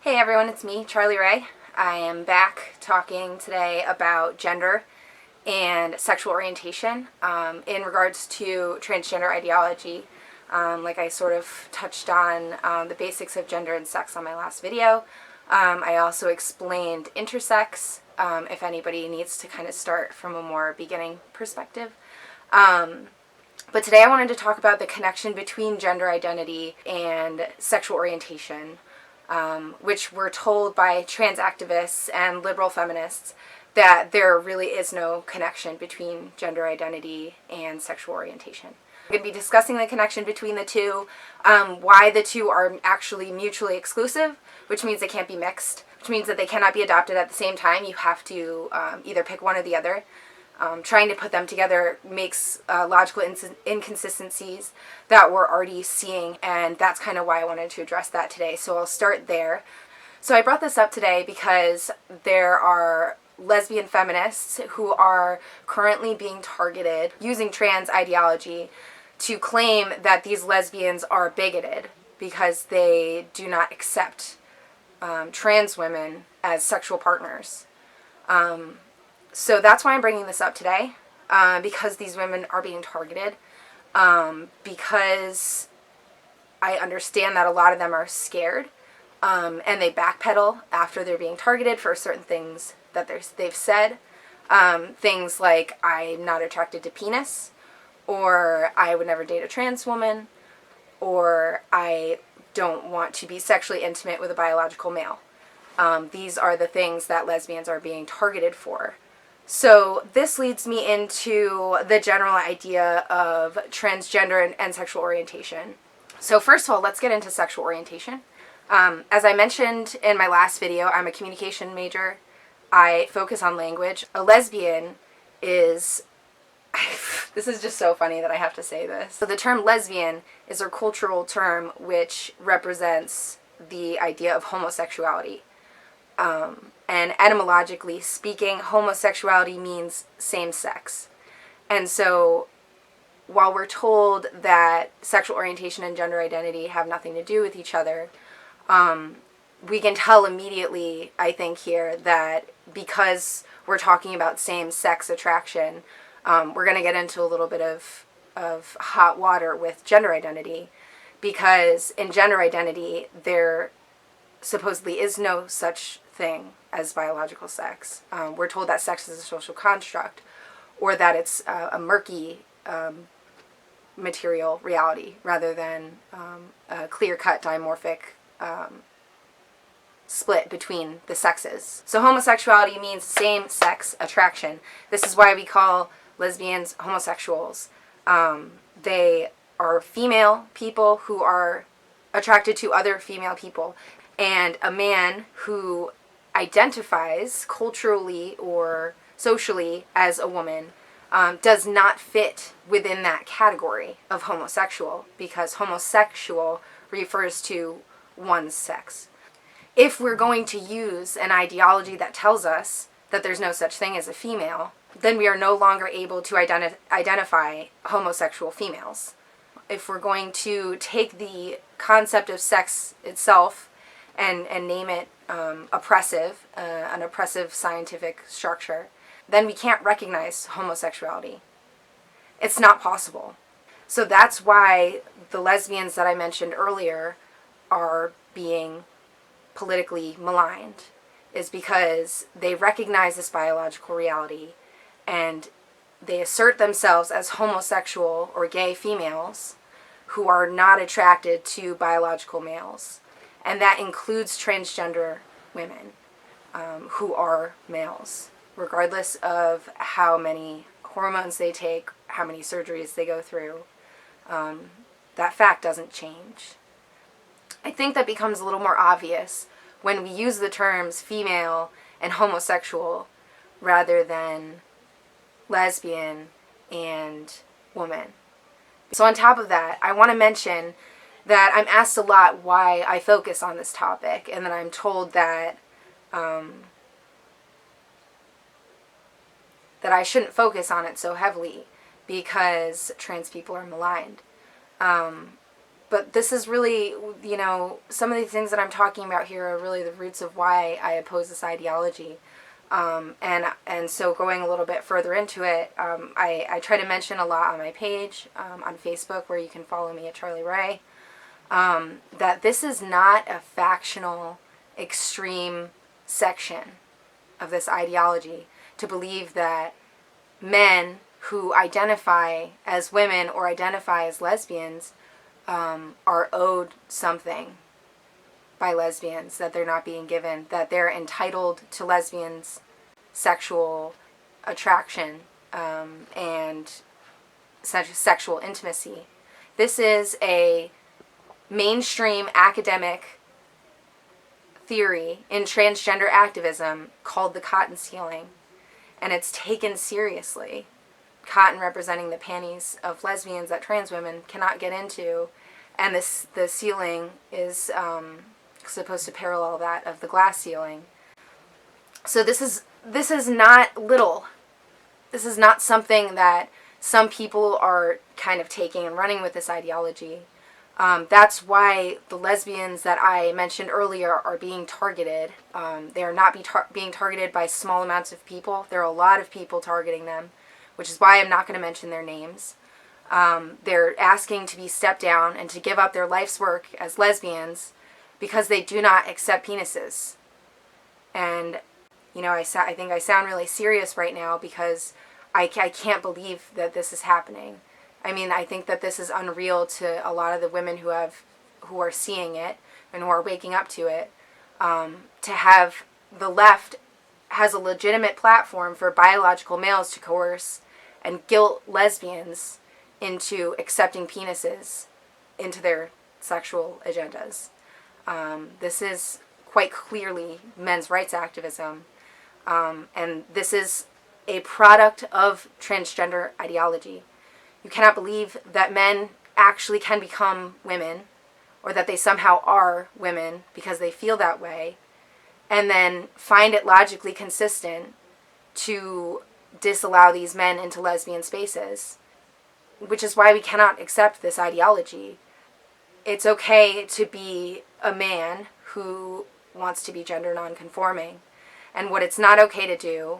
Hey everyone, it's me, Charlie Ray. I am back talking today about gender and sexual orientation in regards to transgender ideology. Like I sort of touched on the basics of gender and sex on my last video. I also explained intersex, if anybody needs to kind of start from a more beginning perspective. But today I wanted to talk about the connection between gender identity and sexual orientation, which we're told by trans activists and liberal feminists that there really is no connection between gender identity and sexual orientation. We're going to be discussing the connection between the two, why the two are actually mutually exclusive, which means they can't be mixed, which means that they cannot be adopted at the same time. You have to either pick one or the other. Trying to put them together makes logical inconsistencies that we're already seeing, and that's kind of why I wanted to address that today. So I'll start there. So I brought this up today because there are lesbian feminists who are currently being targeted using trans ideology to claim that these lesbians are bigoted because they do not accept trans women as sexual partners. So that's why I'm bringing this up today, because these women are being targeted, because I understand that a lot of them are scared, and they backpedal after they're being targeted for certain things that they've said. Things like, I'm not attracted to penis, or I would never date a trans woman, or I don't want to be sexually intimate with a biological male. These are the things that lesbians are being targeted for. So this leads me into the general idea of transgender and sexual orientation. So first of all, let's get into sexual orientation. As I mentioned in my last video, I'm a communication major. I focus on language. A lesbian is... this is just so funny that I have to say this. So the term lesbian is a cultural term which represents the idea of homosexuality. And etymologically speaking, homosexuality means same sex. And so while we're told that sexual orientation and gender identity have nothing to do with each other, we can tell immediately, I think here, that because we're talking about same-sex attraction, we're going to get into a little bit of hot water with gender identity, because in gender identity there supposedly is no such thing as biological sex. We're told that sex is a social construct, or that it's a murky material reality rather than a clear-cut dimorphic split between the sexes. So homosexuality means same-sex attraction. This is why we call lesbians homosexuals. They are female people who are attracted to other female people, and a man who identifies culturally or socially as a woman does not fit within that category of homosexual, because homosexual refers to one's sex. If we're going to use an ideology that tells us that there's no such thing as a female, then we are no longer able to identify homosexual females. If we're going to take the concept of sex itself and name it oppressive, an oppressive scientific structure, then we can't recognize homosexuality. It's not possible. So that's why the lesbians that I mentioned earlier are being politically maligned, is because they recognize this biological reality and they assert themselves as homosexual or gay females who are not attracted to biological males. And that includes transgender women who are males, regardless of how many hormones they take, how many surgeries they go through. That fact doesn't change. I think that becomes a little more obvious when we use the terms female and homosexual rather than lesbian and woman. So on top of that, I want to mention that I'm asked a lot why I focus on this topic, and then I'm told that that I shouldn't but But this is really, some of these things that I'm talking about here are really the roots of why I oppose this ideology. And so going a little bit further into it, I try to mention a lot on my page, on Facebook, where you can follow me at Charlie Ray, that this is not a factional, extreme section of this ideology to believe that men who identify as women or identify as lesbians are owed something by lesbians that they're not being given, that they're entitled to lesbians' sexual attraction and sexual intimacy. This is a mainstream academic theory in transgender activism called the cotton ceiling, and it's taken seriously. Cotton representing the panties of lesbians that trans women cannot get into, and the ceiling is supposed to parallel that of the glass ceiling. So this is not little. This is not something that some people are kind of taking and running with this ideology. That's why the lesbians that I mentioned earlier are being targeted. They are not being targeted by small amounts of people. There are a lot of people targeting them, which is why I'm not going to mention their names. They're asking to be stepped down and to give up their life's work as lesbians because they do not accept penises. And, I think I sound really serious right now because I can't believe that this is happening. I mean, I think that this is unreal to a lot of the women who are seeing it and who are waking up to it. To have the left has a legitimate platform for biological males to coerce and guilt lesbians into accepting penises into their sexual agendas. This is quite clearly men's rights activism, and this is a product of transgender ideology. You cannot believe that men actually can become women, or that they somehow are women because they feel that way, and then find it logically consistent to disallow these men into lesbian spaces, which is why we cannot accept this ideology. It's okay to be a man who wants to be gender nonconforming, and what it's not okay to do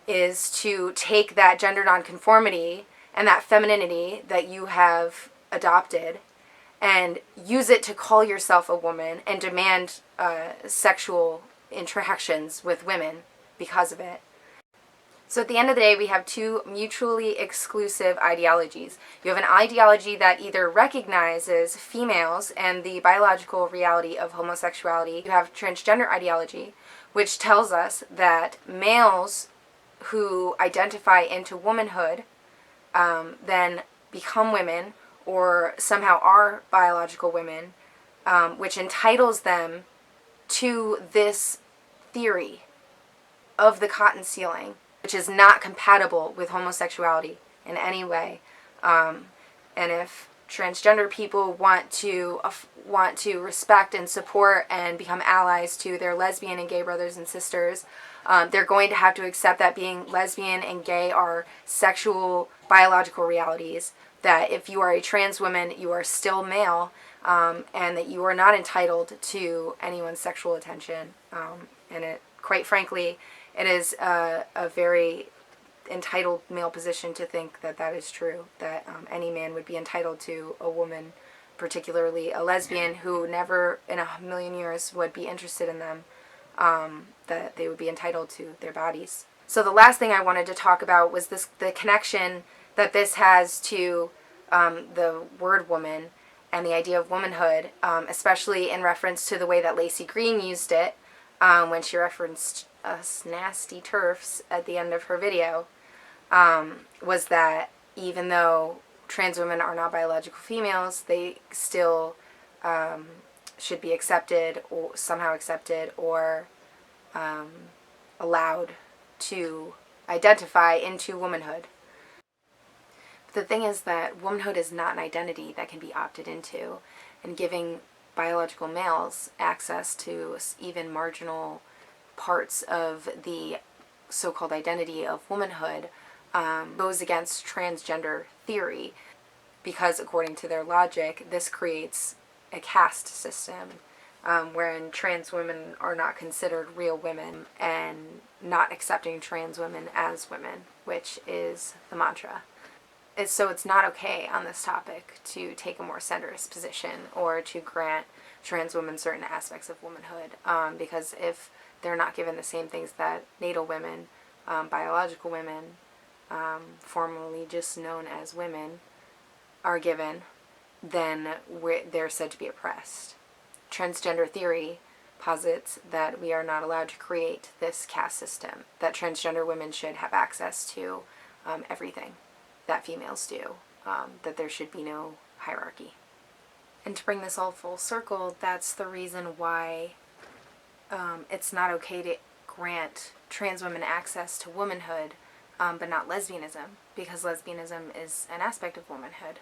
is to take that gender nonconformity and that femininity that you have adopted and use it to call yourself a woman and demand sexual interactions with women because of it. So at the end of the day, we have two mutually exclusive ideologies. You have an ideology that either recognizes females and the biological reality of homosexuality. You have transgender ideology, which tells us that males who identify into womanhood then become women or somehow are biological women, which entitles them to this theory of the cotton ceiling, which is not compatible with homosexuality in any way. And if transgender people want to respect and support and become allies to their lesbian and gay brothers and sisters, they're going to have to accept that being lesbian and gay are sexual biological realities, that if you are a trans woman, you are still male, and that you are not entitled to anyone's sexual attention. And it, quite frankly, it is a very entitled male position to think that that is true, that any man would be entitled to a woman, particularly a lesbian who never in a million years would be interested in them, that they would be entitled to their bodies. So the last thing I wanted to talk about was the connection that this has to the word woman and the idea of womanhood, especially in reference to the way that Lacey Green used it when she referenced us nasty turfs at the end of her video, was that even though trans women are not biological females, they still should be accepted or somehow accepted or allowed to identify into womanhood. But the thing is that womanhood is not an identity that can be opted into, and giving biological males access to even marginal parts of the so-called identity of womanhood goes against transgender theory. because according to their logic, this creates a caste system wherein trans women are not considered real women and not accepting trans women as women, which is the mantra. So it's not okay on this topic to take a more centrist position or to grant trans women certain aspects of womanhood, because if they're not given the same things that natal women, biological women, formerly just known as women, are given, then they're said to be oppressed. Transgender theory posits that we are not allowed to create this caste system, that transgender women should have access to everything that females do, that there should be no hierarchy. And to bring this all full circle, that's the reason why it's not okay to grant trans women access to womanhood, but not lesbianism, because lesbianism is an aspect of womanhood.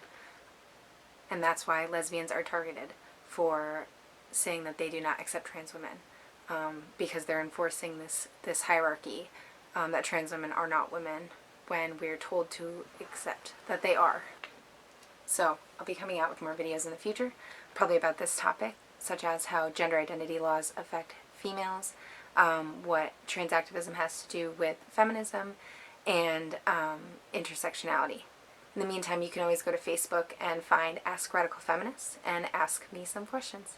And that's why lesbians are targeted for saying that they do not accept trans women, because they're enforcing this hierarchy, that trans women are not women, when we're told to accept that they are. So I'll be coming out with more videos in the future, probably about this topic, such as how gender identity laws affect females, what trans activism has to do with feminism, and intersectionality. In the meantime, you can always go to Facebook and find Ask Radical Feminists and ask me some questions.